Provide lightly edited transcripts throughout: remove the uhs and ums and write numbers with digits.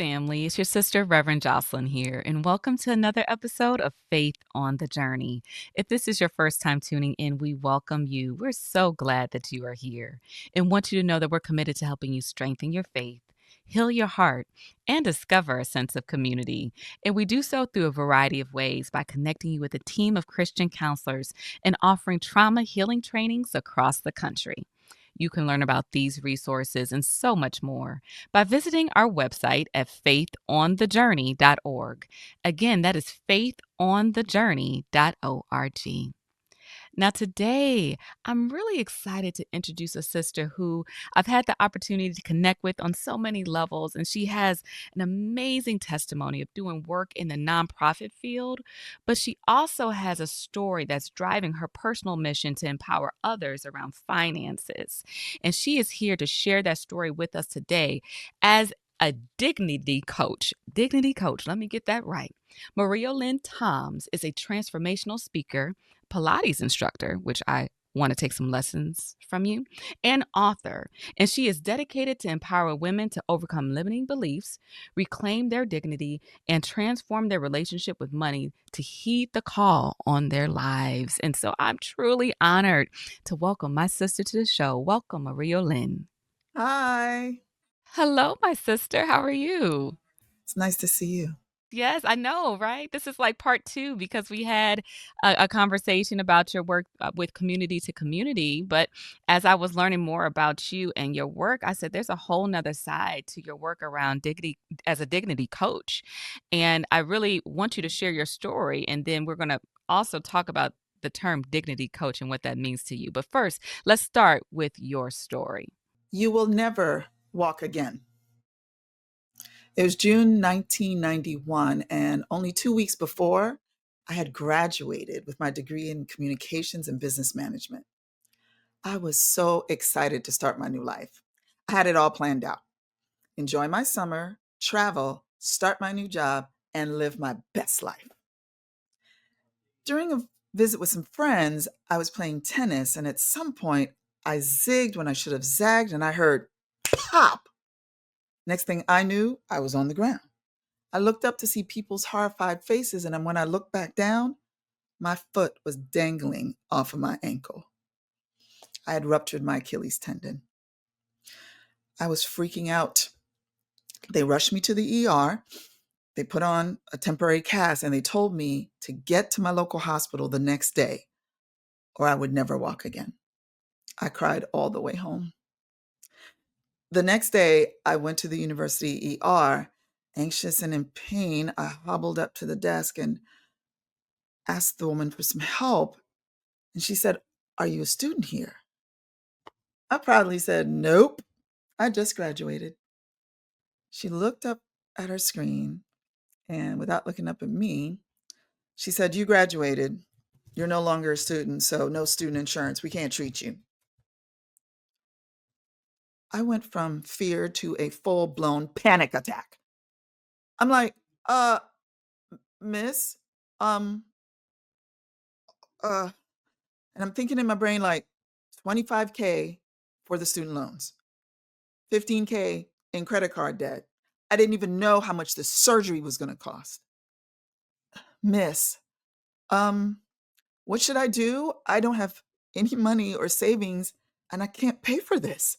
family. It's your sister, Reverend Jocelyn, here, and welcome to another episode of Faith on the Journey. If this is your first time tuning in, we welcome you. We're so glad that you are here and want you to know that we're committed to helping you strengthen your faith, heal your heart, and discover a sense of community. And we do so through a variety of ways by connecting you with a team of Christian counselors and offering trauma healing trainings across the country. You can learn about these resources and so much more by visiting our website at faithonthejourney.org. Again, that is faithonthejourney.org. Now, today, I'm really excited to introduce a sister who I've had the opportunity to connect with on so many levels, and she has an amazing testimony of doing work in the nonprofit field, but she also has a story that's driving her personal mission to empower others around finances. And she is here to share that story with us today as a dignity coach. Dignity coach, let me get that right. MariaLynn Toms is a transformational speaker, Pilates instructor, which I want to take some lessons from you, and author. And she is dedicated to empower women to overcome limiting beliefs, reclaim their dignity, and transform their relationship with money to heed the call on their lives. And so I'm truly honored to welcome my sister to the show. Welcome, MarieYolaine. Hi. Hello, my sister. How are you? It's nice to see you. Yes, I know, right? This is like part two because we had a conversation about your work with community to community. But as I was learning more about you and your work, I said there's a whole nother side to your work around dignity as a dignity coach. And I really want you to share your story. And then we're going to also talk about the term dignity coach and what that means to you. But first, let's start with your story. You will never walk again. It was June 1991, and only 2 weeks before, I had graduated with my degree in communications and business management. I was so excited to start my new life. I had it all planned out. Enjoy my summer, travel, start my new job, and live my best life. During a visit with some friends, I was playing tennis, and at some point, I zigged when I should have zagged, and I heard pop. Next thing I knew, I was on the ground. I looked up to see people's horrified faces, and when I looked back down, my foot was dangling off of my ankle. I had ruptured my Achilles tendon. I was freaking out. They rushed me to the ER. They put on a temporary cast, and they told me to get to my local hospital the next day, or I would never walk again. I cried all the way home. The next day, I went to the university ER. Anxious and in pain, I hobbled up to the desk and asked the woman for some help. And she said, "Are you a student here?" I proudly said, "Nope, I just graduated." She looked up at her screen and, without looking up at me, she said, "You graduated. You're no longer a student, so no student insurance. We can't treat you." I went from fear to a full blown panic attack. I'm like, uh, miss, um, uh, and I'm thinking in my brain, like, 25K for the student loans, 15K in credit card debt. I didn't even know how much the surgery was going to cost. "Miss, um, what should I do? I don't have any money or savings, and I can't pay for this."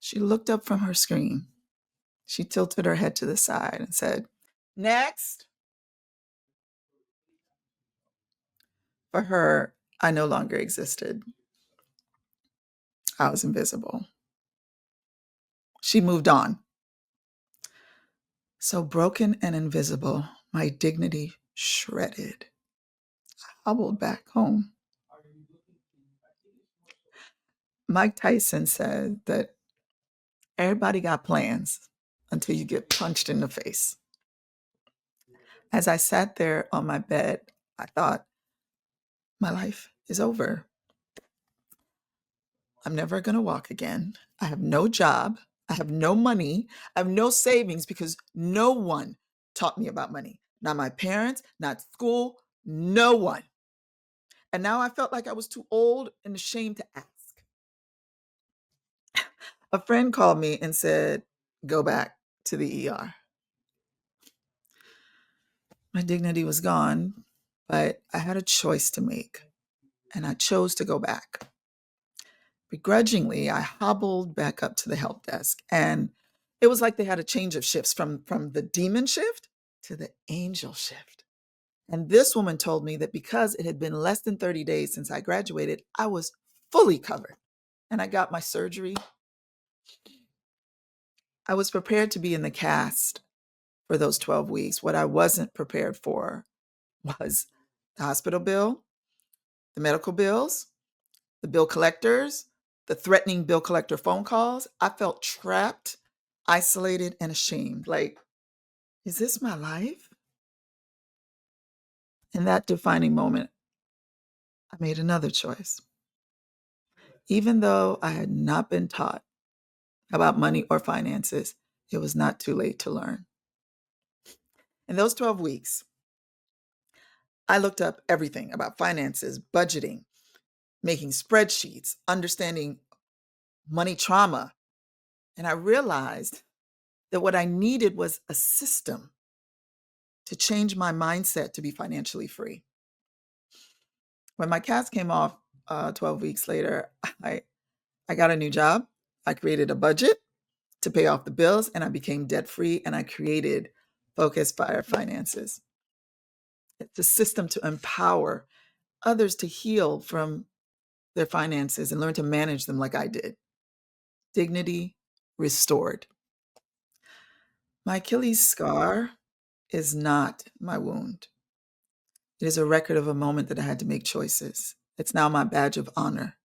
She looked up from her screen. She tilted her head to the side and said, "Next." For her, I no longer existed. I was invisible. She moved on. So broken and invisible, my dignity shredded. I hobbled back home. Mike Tyson said that everybody got plans until you get punched in the face. As I sat there on my bed, I thought, my life is over. I'm never going to walk again. I have no job. I have no money. I have no savings because no one taught me about money. Not my parents, not school, no one. And now I felt like I was too old and ashamed to ask. A friend called me and said, "Go back to the ER. My dignity was gone, but I had a choice to make, and I chose to go back. Begrudgingly, I hobbled back up to the help desk, and it was like they had a change of shifts from the demon shift to the angel shift. And this woman told me that because it had been less than 30 days since I graduated, I was fully covered. And I got my surgery. I was prepared to be in the cast for those 12 weeks. What I wasn't prepared for was the hospital bill, the medical bills, the bill collectors, the threatening bill collector phone calls. I felt trapped, isolated, and ashamed. Like, is this my life? In that defining moment, I made another choice. Even though I had not been taught about money or finances, it was not too late to learn. In those 12 weeks, I looked up everything about finances, budgeting, making spreadsheets, understanding money trauma. And I realized that what I needed was a system to change my mindset to be financially free. When my cast came off 12 weeks later, I, I got a new job. I created a budget to pay off the bills, and I became debt free, and I created Focus Fire Finances. It's a system to empower others to heal from their finances and learn to manage them like I did. Dignity restored. My Achilles scar is not my wound. It is a record of a moment that I had to make choices. It's now my badge of honor.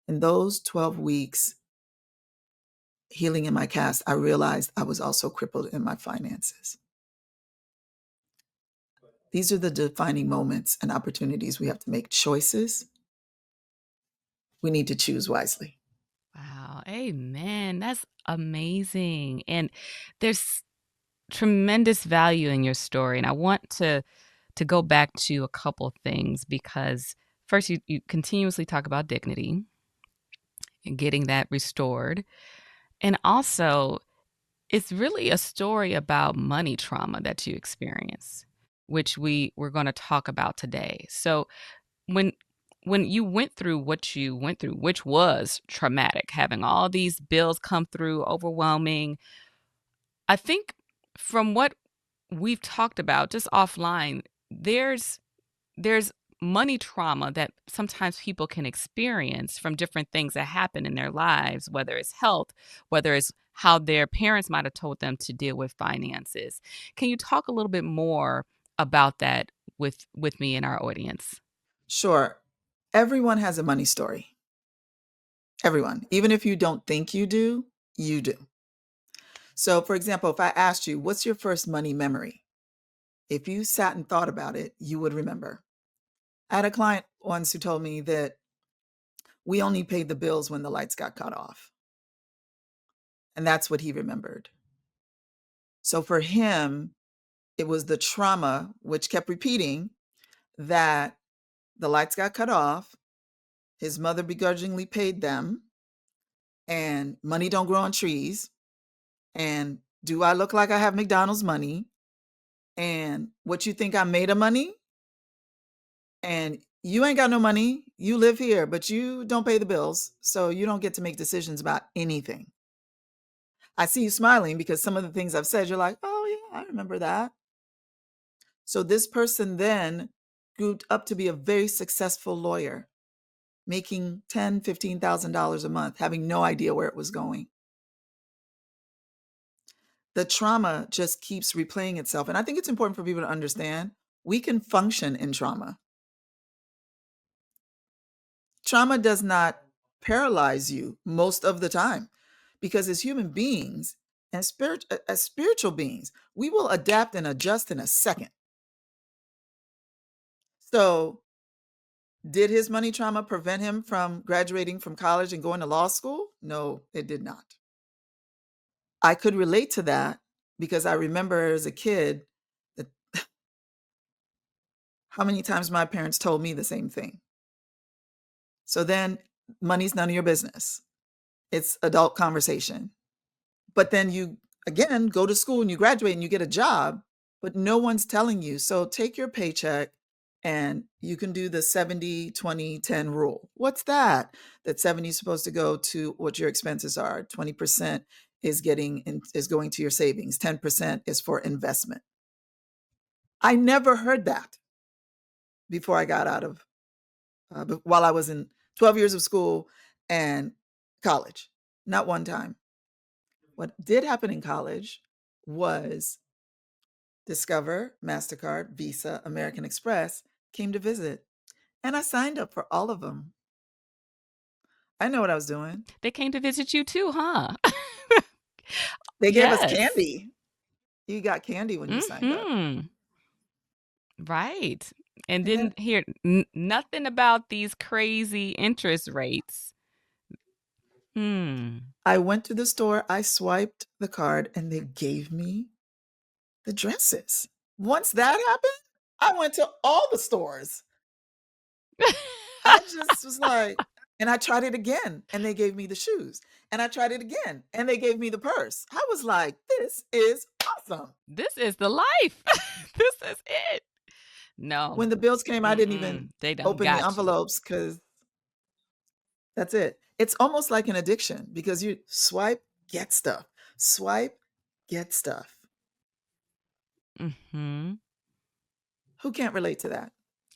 In those 12 weeks healing in my cast, I realized I was also crippled in my finances. These are the defining moments and opportunities. We have to make choices. We need to choose wisely. Wow, amen. That's amazing. And there's tremendous value in your story. And I want to go back to a couple things because first you continuously talk about dignity and getting that restored. And also it's really a story about money trauma that you experience, which we're going to talk about today. So when when you went through what you went through, which was traumatic, having all these bills come through, overwhelming, I think from what we've talked about just offline, there's money trauma that sometimes people can experience from different things that happen in their lives, whether it's health, whether it's how their parents might have told them to deal with finances. Can you talk a little bit more about that with me and our audience? Sure, everyone has a money story. Everyone. Even if you don't think you do, you do. So, for example, if I asked you, what's your first money memory? If you sat and thought about it, you would remember. I had a client once who told me that we only paid the bills when the lights got cut off. And that's what he remembered. So for him, it was the trauma, which kept repeating, that the lights got cut off. His mother begrudgingly paid them, and money don't grow on trees. And do I look like I have McDonald's money? And what you think I made of money? And you ain't got no money. You live here, but you don't pay the bills. So you don't get to make decisions about anything. I see you smiling because some of the things I've said, you're like, oh, yeah, I remember that. So this person then grew up to be a very successful lawyer, making $10,000, $15,000 a month, having no idea where it was going. The trauma just keeps replaying itself. And I think it's important for people to understand we can function in trauma. Trauma does not paralyze you most of the time because as human beings and as spiritual beings, we will adapt and adjust in a second. So, did his money trauma prevent him from graduating from college and going to law school? No, it did not. I could relate to that because I remember as a kid that how many times my parents told me the same thing. So then money's none of your business. It's adult conversation. But then you again, go to school and you graduate and you get a job, but no one's telling you. So take your paycheck and you can do the 70-20-10 rule. What's that? That 70 is supposed to go to what your expenses are. 20% is going to your savings. 10% is for investment. I never heard that before I got out of while I was in 12 years of school and college. Not one time. What did happen in college was Discover, MasterCard, Visa, American Express came to visit, and I signed up for all of them. I know what I was doing. They came to visit you too, huh? They gave us Yes. candy. You got candy when you signed up. Mhm. Right. And And then didn't hear nothing about these crazy interest rates. Hmm. I went to the store, I swiped the card, and they gave me the dresses. Once that happened, I went to all the stores. I just was like, and I tried it again, and they gave me the shoes. And I tried it again, and they gave me the purse. I was like, this is awesome. This is the life. This is it. No. When the bills came, I didn't even They done open the got you. envelopes because that's it. It's almost like an addiction because you swipe, get stuff, swipe, get stuff. Mhm. Who can't relate to that?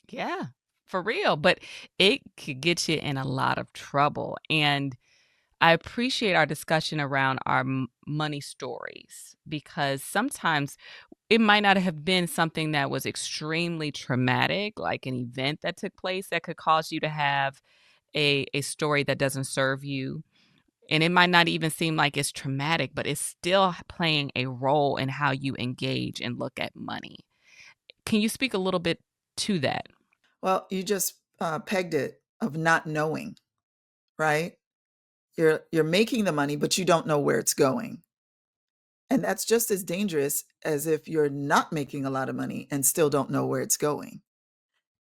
Yeah, for real, but it could get you in a lot of trouble, and I appreciate our discussion around our money stories because sometimes it might not have been something that was extremely traumatic, like an event that took place that could cause you to have a story that doesn't serve you. And it might not even seem like it's traumatic, but it's still playing a role in how you engage and look at money. Can you speak a little bit to that? Well, you just pegged it of not knowing, right? You're making the money, but you don't know where it's going. And that's just as dangerous as if you're not making a lot of money and still don't know where it's going.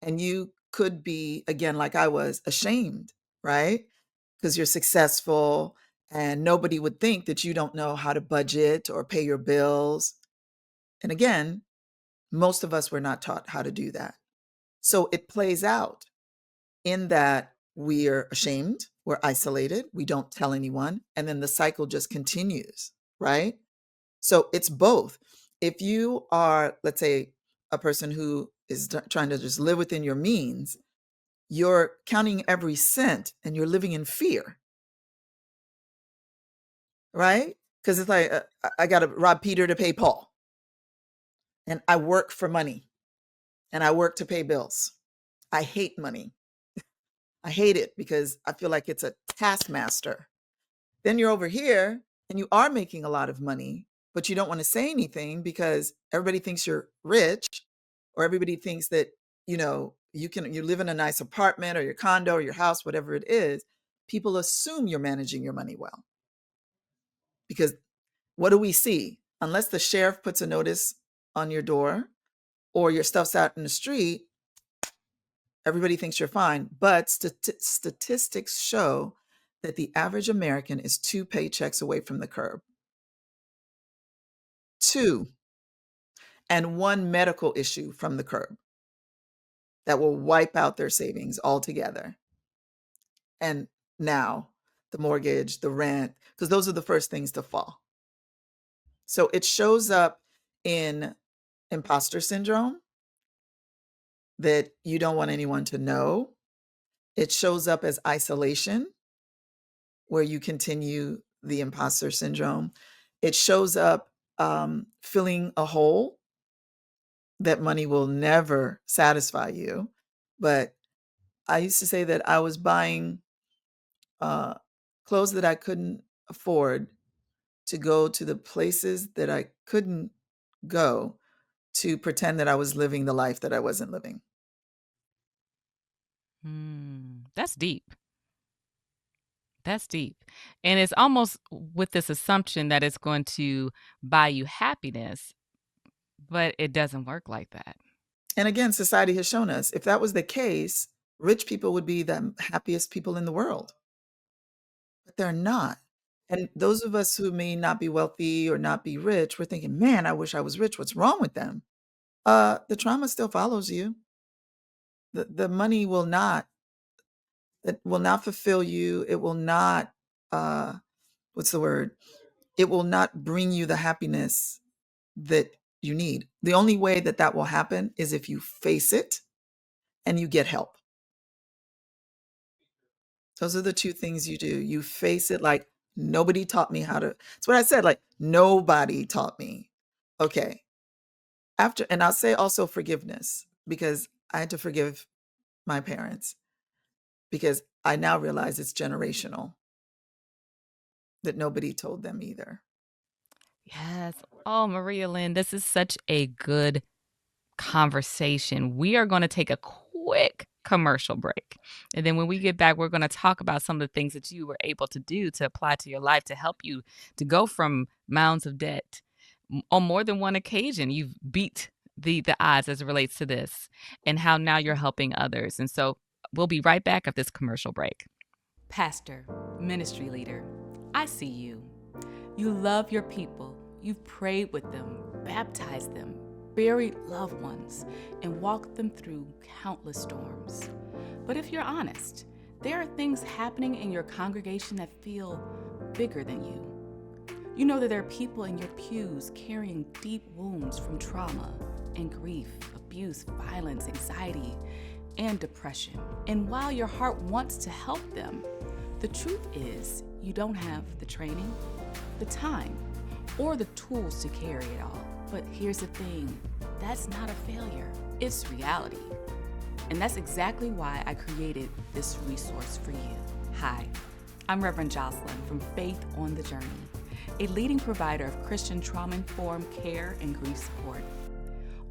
And you could be, again, like I was, ashamed, right? Because you're successful and nobody would think that you don't know how to budget or pay your bills. And again, most of us were not taught how to do that. So it plays out in that we're ashamed, we're isolated, we don't tell anyone, and then the cycle just continues, right? So it's both. If you are, let's say, a person who is trying to just live within your means, you're counting every cent and you're living in fear, right? Because it's like, I got to rob Peter to pay Paul. And I work for money and I work to pay bills. I hate money. I hate it because I feel like it's a taskmaster. Then you're over here and you are making a lot of money, but you don't want to say anything because everybody thinks you're rich or everybody thinks that, you live in a nice apartment or your condo or your house, whatever it is. People assume you're managing your money well because what do we see? Unless the sheriff puts a notice on your door or your stuff's out in the street, everybody thinks you're fine. But statistics show that the average American is 2 paychecks away from the curb. 2, and 1 medical issue from the curb that will wipe out their savings altogether. And now the mortgage, the rent, because those are the first things to fall. So it shows up in imposter syndrome that you don't want anyone to know. It shows up as isolation, where you continue the imposter syndrome. It shows up filling a hole that money will never satisfy you. But I used to say that I was buying uh, clothes that I couldn't afford to go to the places that I couldn't go to pretend that I was living the life that I wasn't living. That's deep. That's deep. And it's almost with this assumption that it's going to buy you happiness, but it doesn't work like that. And again, society has shown us if that was the case, rich people would be the happiest people in the world, but they're not. And those of us who may not be wealthy or not be rich, we're thinking, man, I wish I was rich. What's wrong with them? The trauma still follows you. The money will not, it will not fulfill you. It will not, uh, what's the word? It will not bring you the happiness that you need. The only way that that will happen is if you face it and you get help. Those are the two things you do. You face it like nobody taught me how to. That's what I said, like nobody taught me. Okay. After, and I'll say also forgiveness, because I had to forgive my parents because I now realize it's generational, that nobody told them either. Yes. Oh, MariaLynn, this is such a good conversation. We are gonna take a quick commercial break, and then when we get back, we're gonna talk about some of the things that you were able to do to apply to your life to help you to go from mounds of debt. On more than one occasion, you've beat the odds as it relates to this, and how now you're helping others, and so we'll be right back at this commercial break. Pastor, ministry leader, I see you. You love your people. You've prayed with them, baptized them, buried loved ones, and walked them through countless storms. But if you're honest, there are things happening in your congregation that feel bigger than you. You know that there are people in your pews carrying deep wounds from trauma and grief, abuse, violence, anxiety, and depression. And while your heart wants to help them, the truth is you don't have the training, the time, or the tools to carry it all. But here's the thing, that's not a failure, it's reality. And that's exactly why I created this resource for you. Hi, I'm Reverend Jocelyn from Faith on the Journey, a leading provider of Christian trauma-informed care and grief support.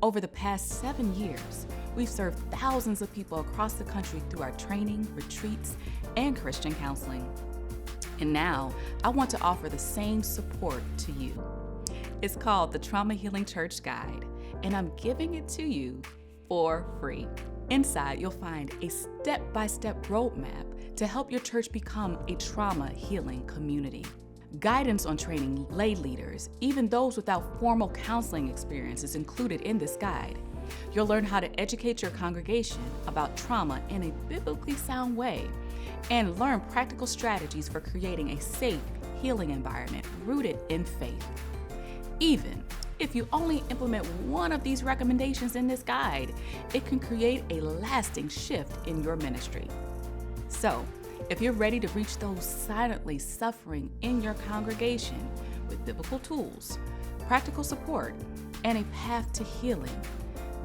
Over the past 7 years, we've served thousands of people across the country through our training, retreats, and Christian counseling. And now, I want to offer the same support to you. It's called the Trauma Healing Church Guide, and I'm giving it to you for free. Inside, you'll find a step-by-step roadmap to help your church become a trauma healing community. Guidance on training lay leaders, even those without formal counseling experience, is included in this guide. You'll learn how to educate your congregation about trauma in a biblically sound way and learn practical strategies for creating a safe, healing environment rooted in faith. Even if you only implement one of these recommendations in this guide, it can create a lasting shift in your ministry. So, if you're ready to reach those silently suffering in your congregation with biblical tools, practical support, and a path to healing,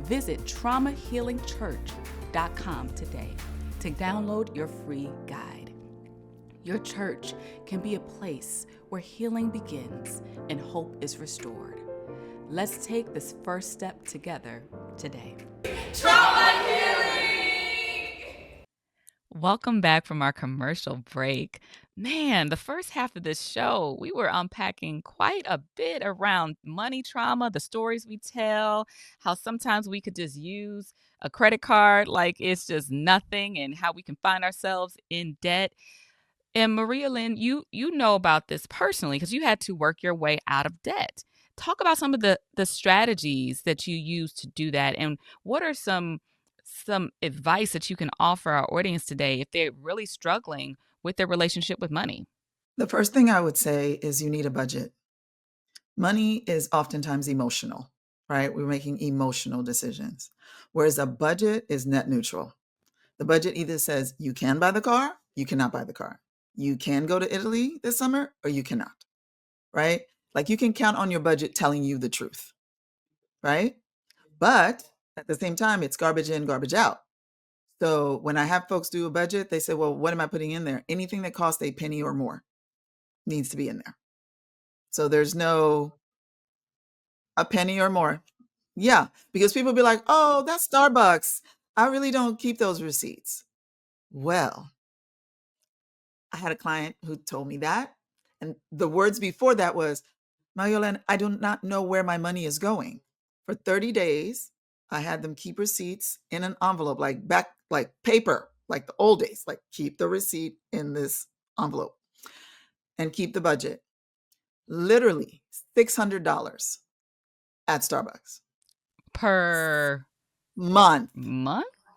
visit traumahealingchurch.com today to download your free guide. Your church can be a place where healing begins and hope is restored. Let's take this first step together today. Trauma healing! Welcome back from our commercial break. Man, the first half of this show, we were unpacking quite a bit around money trauma, the stories we tell, how sometimes we could just use a credit card like it's just nothing, and how we can find ourselves in debt. And MariaLynn, you know about this personally because you had to work your way out of debt. Talk about some of the strategies that you use to do that, and what are some advice that you can offer our audience today if they're really struggling with their relationship with money? The first thing I would say is you need a budget. Money is oftentimes emotional, right? We're making emotional decisions, whereas a budget is net neutral. The budget either says you can buy the car, you cannot buy the car. You can go to Italy this summer, or you cannot, right? Like you can count on your budget telling you the truth, right? But at the same time, it's garbage in, garbage out. So when I have folks do a budget, they say, well, what am I putting in there? Anything that costs a penny or more needs to be in there. So there's no a penny or more. Yeah, because people be like, oh, that's Starbucks. I really don't keep those receipts. Well, I had a client who told me that. And the words before that was, MariaLynn, I do not know where my money is going. For 30 days, I had them keep receipts in an envelope, like back, like paper, like the old days, like keep the receipt in this envelope. and keep the budget. Literally $600 at Starbucks. Per Month, month? Oh,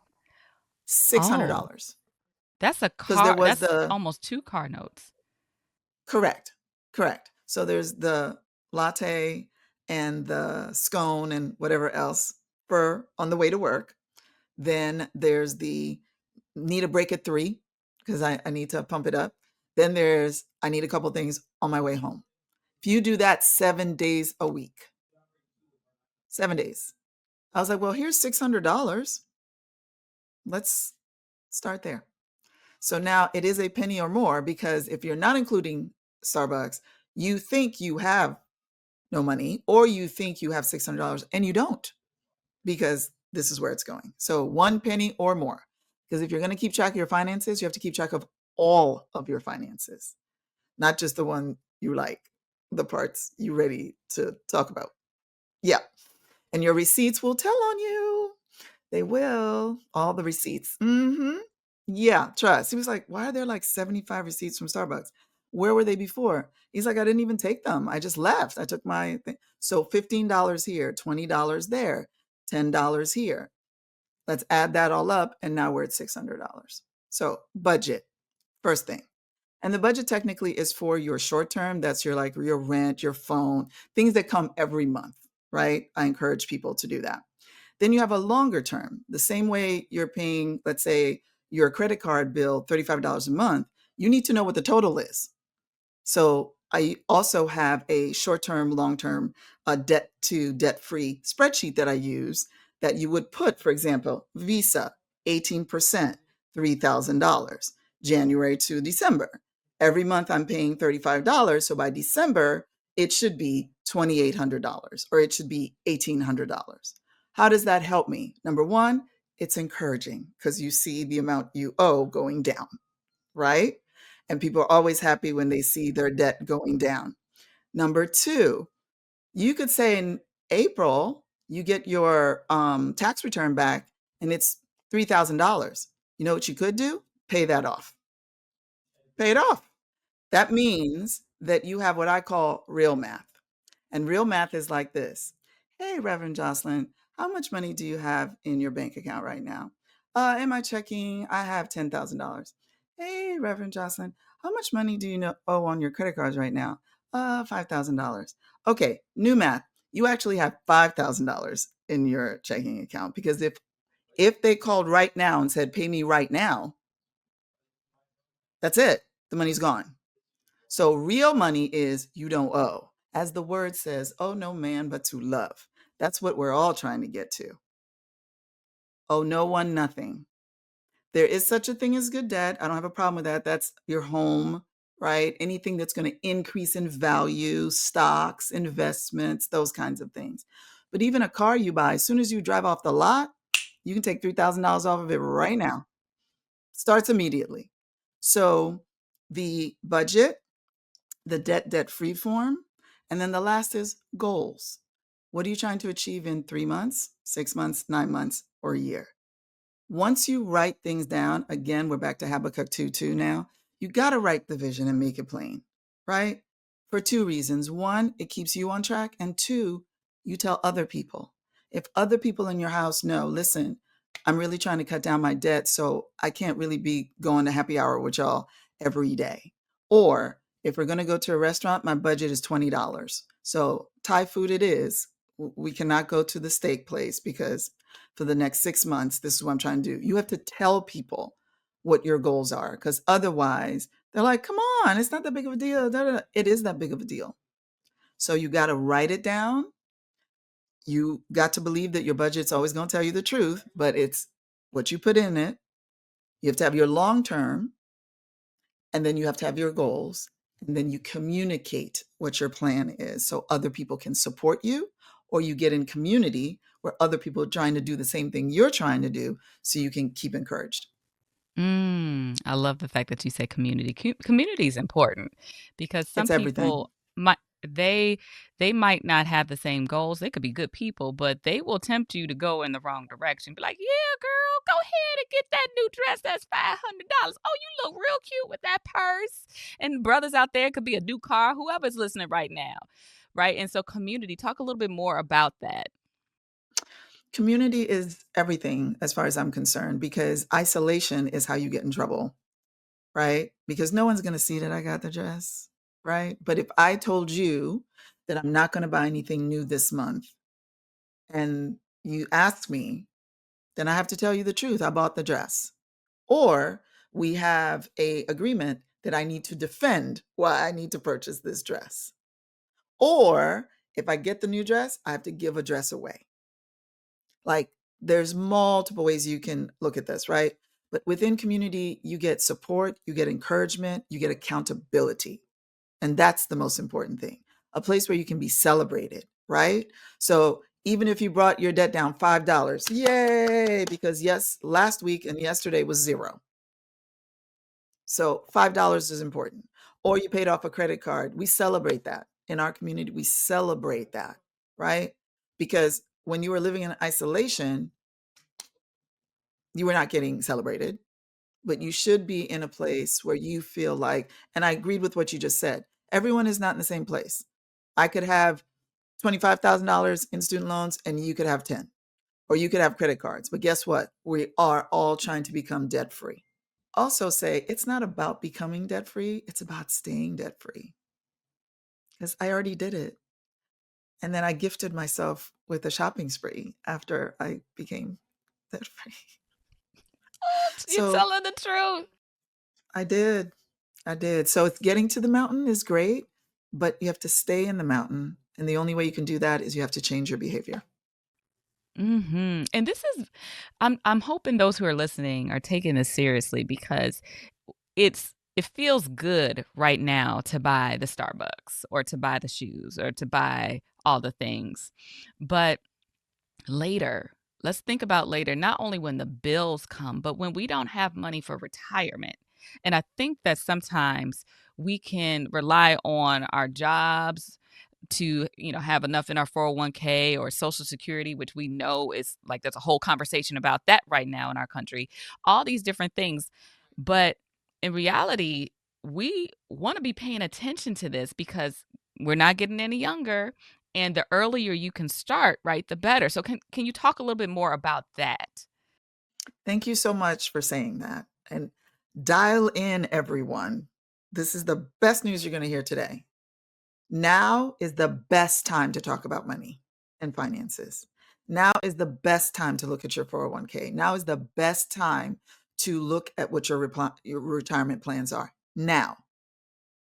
$600. that's a Because there car was that's the almost 2 car notes. correct, correct. So there's the latte and the scone and whatever else for on the way to work. Then there's the need a break at 3 because I need to pump it up. Then there's I need a couple things on my way home. If you do that 7 days a week, 7 days. I was like, well, here's $600. Let's start there. So now it is a penny or more because if you're not including Starbucks, you think you have no money or you think you have $600 and you don't because this is where it's going. So 1 penny or more. Because if you're going to keep track of your finances, you have to keep track of all of your finances, not just the one you like, the parts you ready to talk about. Yeah. And your receipts will tell on you. They will. All the receipts. Yeah, trust. He was like, why are there like 75 receipts from Starbucks? Where were they before? He's like, I didn't even take them. I just left. I took my thing. So $15 here, $20 there, $10 here. Let's add that all up. And now we're at $600. So budget, first thing. And the budget technically is for your short term. That's your like your rent, your phone, things that come every month, right? I encourage people to do that. Then you have a longer term. The same way you're paying, let's say, your credit card bill, $35 a month, you need to know what the total is. So I also have a short-term, long-term debt to debt-free spreadsheet that I use that you would put, for example, Visa, 18%, $3,000, January to December. Every month I'm paying $35. So by December, it should be $2,800 or it should be $1,800. How does that help me? Number one, it's encouraging because you see the amount you owe going down, right? And people are always happy when they see their debt going down. Number two, you could say in April, you get your tax return back and it's $3,000. You know what you could do? Pay that off. Pay it off. That means that you have what I call real math. And real math is like this. Hey, Reverend Jocelyn, how much money do you have in your bank account right now? In my checking, I have $10,000. Hey, Reverend Jocelyn, how much money do you know owe on your credit cards right now? $5,000. Okay, new math. You actually have $5,000 in your checking account because if they called right now and said, pay me right now, that's it. The money's gone. So real money is you don't owe. As the word says, owe no man but to love. That's what we're all trying to get to. Owe no one nothing. There is such a thing as good debt. I don't have a problem with that. That's your home, right? Anything that's going to increase in value, stocks, investments, those kinds of things. But even a car you buy, as soon as you drive off the lot, you can take $3,000 off of it right now. Starts immediately. So the budget, the debt free form. And then the last is goals. What are you trying to achieve in 3 months, 6 months, 9 months, or a year? Once you write things down, again, we're back to Habakkuk 2:2 now. You got to write the vision and make it plain, right? For two reasons. One, it keeps you on track. And two, you tell other people. If other people in your house know, listen, I'm really trying to cut down my debt, so I can't really be going to happy hour with y'all every day. Or if we're going to go to a restaurant, my budget is $20. So Thai food it is. We cannot go to the steak place because for the next 6 months, this is what I'm trying to do. You have to tell people what your goals are because otherwise they're like, come on, it's not that big of a deal. Da, da, da. It is that big of a deal. So you got to write it down. You got to believe that your budget's always going to tell you the truth, but it's what you put in it. You have to have your long term, and then you have to have your goals, and then you communicate what your plan is so other people can support you, or you get in community where other people are trying to do the same thing you're trying to do so you can keep encouraged. I love the fact that you say community. Community is important because some It's people everything. might they they might not have the same goals. They could be good people, but they will tempt you to go in the wrong direction. Be like, "Yeah, girl, go ahead and get that new dress that's $500. Oh, you look real cute with that purse." And brothers out there, it could be a new car, whoever's listening right now, right? And so community, talk a little bit more about that. Community is everything as far as I'm concerned, because isolation is how you get in trouble, right? Because no one's going to see that I got the dress, right? But if I told you that I'm not going to buy anything new this month and you ask me, then I have to tell you the truth. I bought the dress. Or we have a agreement that I need to defend why I need to purchase this dress. Or if I get the new dress, I have to give a dress away. Like, there's multiple ways you can look at this, right? But within community, you get support, you get encouragement, you get accountability. And that's the most important thing. A place where you can be celebrated, right? So even if you brought your debt down $5, yay, because yes, last week and yesterday was zero. So $5 is important. Or you paid off a credit card. We celebrate that. In our community, we celebrate that, right? Because when you were living in isolation, you were not getting celebrated, but you should be in a place where you feel like, and I agreed with what you just said, everyone is not in the same place. I could have $25,000 in student loans and you could have 10, or you could have credit cards. But guess what? We are all trying to become debt free. Also say it's not about becoming debt free, it's about staying debt free. Because I already did it. And then I gifted myself with a shopping spree after I became debt free. Oh, you're So telling the truth. I did. I did. So it's getting to the mountain is great, but you have to stay in the mountain. And the only way you can do that is you have to change your behavior. And this is I'm hoping those who are listening are taking this seriously because it feels good right now to buy the Starbucks or to buy the shoes or to buy all the things. But later, let's think about later, not only when the bills come, but when we don't have money for retirement. And I think that sometimes we can rely on our jobs to, have enough in our 401k or social security, which we know is like there's a whole conversation about that right now in our country, all these different things. But in reality, we want to be paying attention to this because we're not getting any younger. And the earlier you can start, right, the better. So can you talk a little bit more about that? Thank you so much for saying that. And dial in, everyone. This is the best news you're going to hear today. Now is the best time to talk about money and finances. Now is the best time to look at your 401k. Now is the best time to look at what your retirement plans are. Now,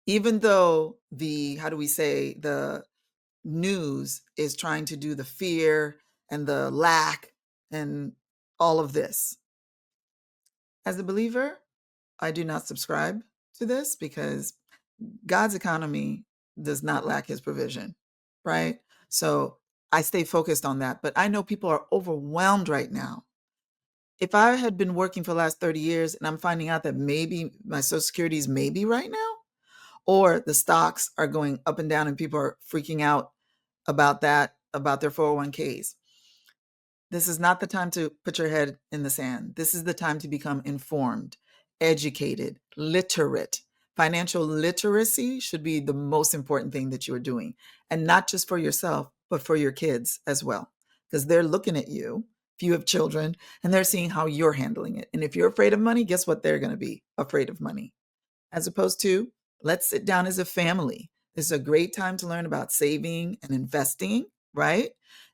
even though how do we say, the news is trying to do the fear and the lack and all of this. As a believer, I do not subscribe to this because God's economy does not lack his provision, right? So I stay focused on that. But I know people are overwhelmed right now. If I had been working for the last 30 years and I'm finding out that maybe my Social Security is maybe right now, or the stocks are going up and down and people are freaking out about that, about their 401ks, this is not the time to put your head in the sand. This is the time to become informed, educated, literate. Financial literacy should be the most important thing that you are doing, and not just for yourself, but for your kids as well, because they're looking at you. If you have children and they're seeing how you're handling it. And if you're afraid of money, guess what? They're going to be afraid of money. As opposed to, let's sit down as a family. This is a great time to learn about saving and investing, right?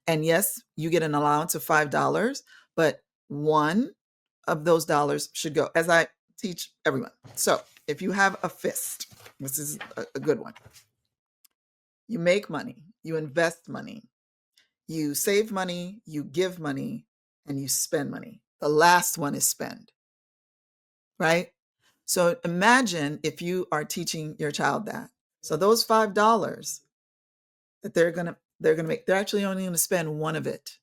And yes, you get an allowance of $5, but one of those dollars should go, as I teach everyone. So if you have a fist, this is a good one. You make money, you invest money, you save money, you give money, and you spend money. The last one is spend, right? So imagine if you are teaching your child that. So those $5 that they're gonna make, they're actually only gonna spend one of it.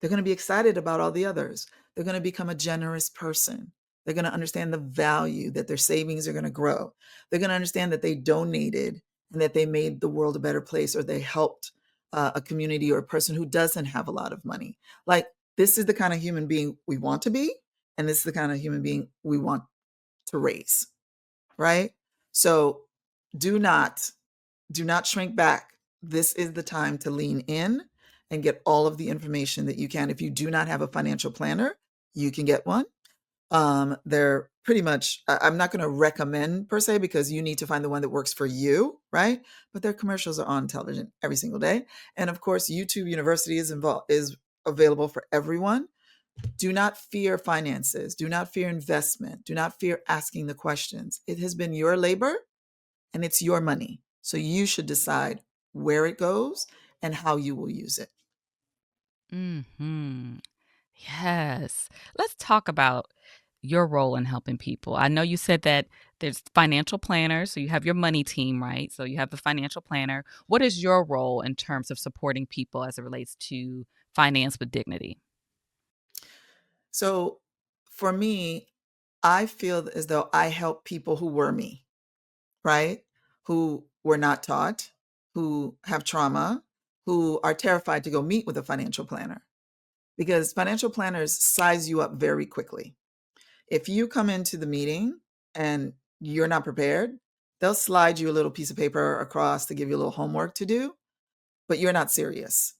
They're gonna be excited about all the others. They're gonna become a generous person. They're gonna understand the value that their savings are gonna grow. They're gonna understand that they donated and that they made the world a better place, or they helped a community or a person who doesn't have a lot of money. Like, this is the kind of human being we want to be, and this is the kind of human being we want to raise, right? So do not do not shrink back. This is the time to lean in and get all of the information that you can. If you do not have a financial planner, you can get one. They're pretty much, I'm not going to recommend per se, because you need to find the one that works for you, right? But their commercials are on television every single day. And of course, YouTube University is available for everyone. Do not fear finances. Do not fear investment. Do not fear asking the questions. It has been your labor and it's your money. So you should decide where it goes and how you will use it. Mhm. Yes. Let's talk about your role in helping people. I know you said that there's financial planners, so you have your money team, right? So you have the financial planner. What is your role in terms of supporting people as it relates to finance with dignity? So for me, I feel as though I help people who were me, right? Who were not taught, who have trauma, who are terrified to go meet with a financial planner, because financial planners size you up very quickly. If you come into the meeting and you're not prepared, they'll slide you a little piece of paper across to give you a little homework to do, but you're not serious.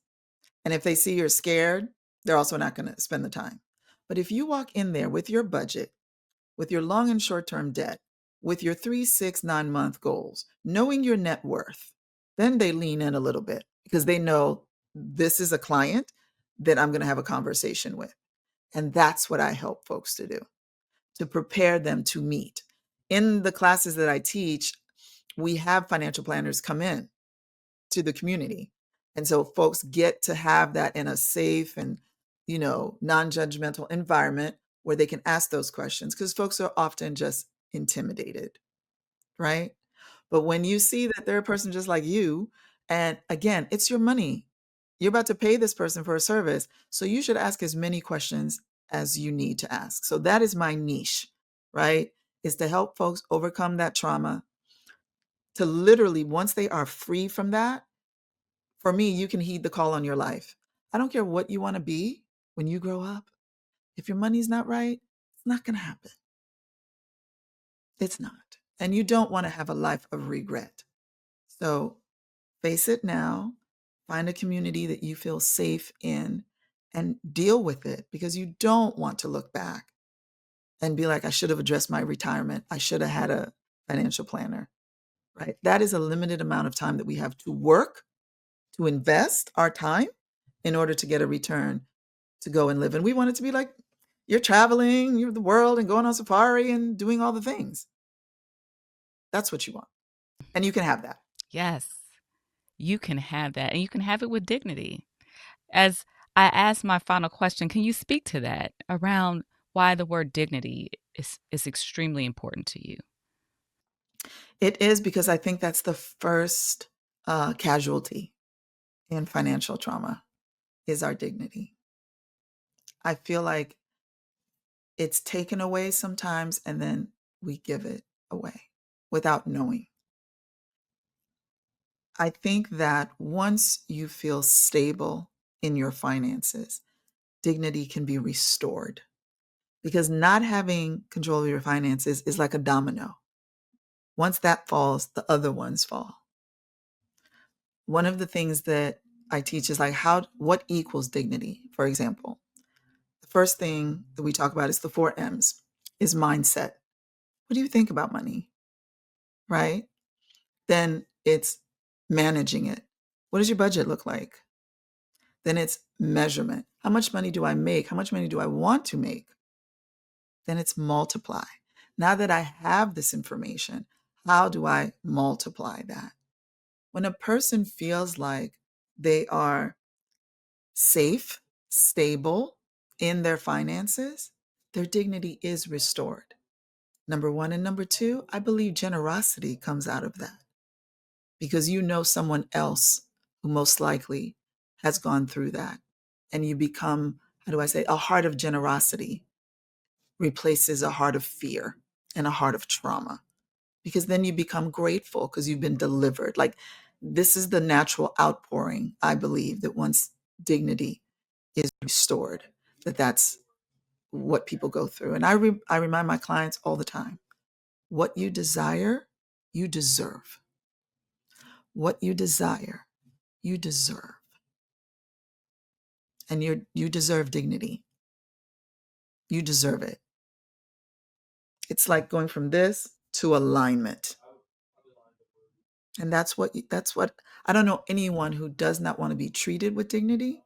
And if they see you're scared, they're also not going to spend the time. But if you walk in there with your budget, with your long and short term debt, with your 3, 6, 9 month goals, knowing your net worth, then they lean in a little bit because they know this is a client that I'm going to have a conversation with. And that's what I help folks to do, to prepare them to meet. In the classes that I teach, we have financial planners come in to the community. And so folks get to have that in a safe and, non-judgmental environment where they can ask those questions, because folks are often just intimidated, right? But when you see that they're a person just like you, and again, it's your money. You're about to pay this person for a service. So you should ask as many questions as you need to ask. So that is my niche, right? Is to help folks overcome that trauma, to literally, once they are free from that, for me, you can heed the call on your life. I don't care what you want to be when you grow up. If your money's not right, it's not going to happen. It's not. And you don't want to have a life of regret. So face it now, find a community that you feel safe in, and deal with it, because you don't want to look back and be like, I should have addressed my retirement. I should have had a financial planner, right? That is a limited amount of time that we have to work, to invest our time in order to get a return to go and live. And we want it to be like you're traveling, you're the world and going on safari and doing all the things. That's what you want. And you can have that. Yes, you can have that, and you can have it with dignity. As I ask my final question, can you speak to that around why the word dignity is extremely important to you? It is, because I think that's the first casualty in financial trauma, is our dignity. I feel like it's taken away sometimes and then we give it away without knowing. I think that once you feel stable in your finances, dignity can be restored, because not having control of your finances is like a domino. Once that falls, the other ones fall. One of the things that I teach is like what equals dignity. For example, the first thing that we talk about is the 4 M's, is mindset. What do you think about money? Right? Then it's managing it. What does your budget look like? Then it's measurement. How much money do I make? How much money do I want to make? Then it's multiply. Now that I have this information, how do I multiply that? When a person feels like they are safe, stable in their finances, their dignity is restored. Number one. And number two, I believe generosity comes out of that, because you know someone else who most likely has gone through that. And you become, how do I say, a heart of generosity replaces a heart of fear and a heart of trauma, because then you become grateful because you've been delivered. Like, this is the natural outpouring, I believe, that once dignity is restored, that's what people go through. And I remind my clients all the time, what you desire, you deserve. What you desire, you deserve. And you deserve dignity. You deserve it. It's like going from this to alignment. And that's what I don't know anyone who does not want to be treated with dignity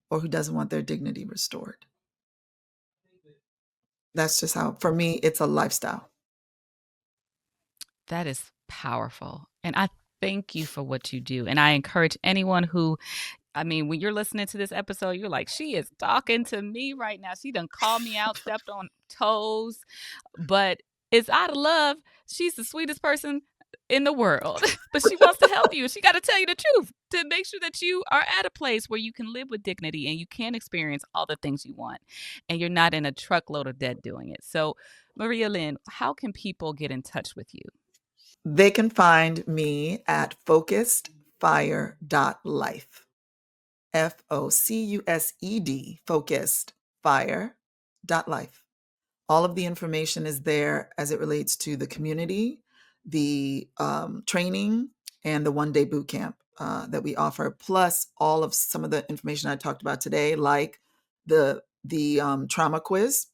or who doesn't want their dignity restored. That's just how, for me, it's a lifestyle. That is powerful. And I thank you for what you do. And I encourage anyone who, I mean, when you're listening to this episode, you're like, she is talking to me right now. She done called me out, stepped on toes, but it's out of love. She's the sweetest person in the world, but she wants to help you. She got to tell you the truth to make sure that you are at a place where you can live with dignity and you can experience all the things you want and you're not in a truckload of debt doing it. So, MariaLynn, how can people get in touch with you? They can find me at focusedfire.life. FOCUSED, focused fire.life. All of the information is there as it relates to the community, the training, and the 1-day boot camp that we offer, plus all of some of the information I talked about today, like the trauma quiz.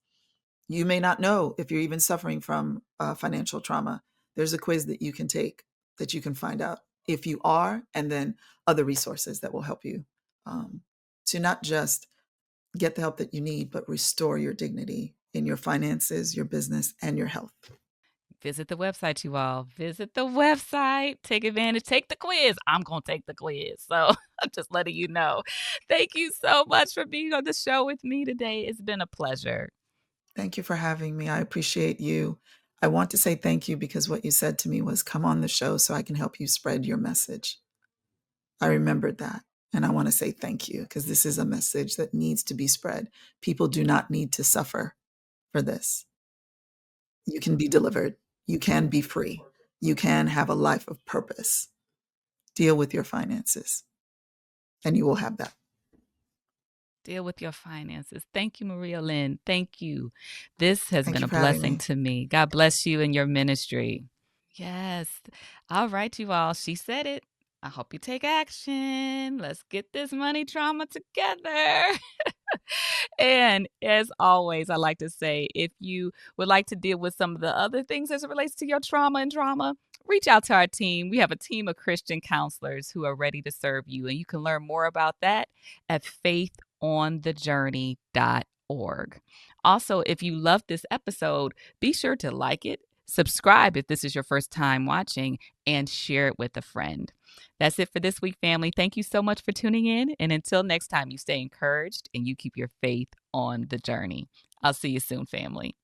You may not know if you're even suffering from financial trauma. There's a quiz that you can take that you can find out if you are, and then other resources that will help you um, to not just get the help that you need, but restore your dignity in your finances, your business, and your health. Visit the website, you all. Visit the website. Take advantage. Take the quiz. I'm going to take the quiz. So I'm just letting you know. Thank you so much for being on the show with me today. It's been a pleasure. Thank you for having me. I appreciate you. I want to say thank you because what you said to me was come on the show so I can help you spread your message. I remembered that. And I want to say thank you because this is a message that needs to be spread. People do not need to suffer for this. You can be delivered. You can be free. You can have a life of purpose. Deal with your finances, and you will have that. Deal with your finances. Thank you, MariaLynn. Thank you. This has Thank been you a for having blessing me. to me. God bless you and your ministry. Yes. All right, you all. She said it. I hope you take action. Let's get this money trauma together. And as always, I like to say, if you would like to deal with some of the other things as it relates to your trauma and drama, reach out to our team. We have a team of Christian counselors who are ready to serve you. And you can learn more about that at faithonthejourney.org. Also, if you loved this episode, be sure to like it, subscribe if this is your first time watching, and share it with a friend. That's it for this week, family. Thank you so much for tuning in. And until next time, you stay encouraged and you keep your faith on the journey. I'll see you soon, family.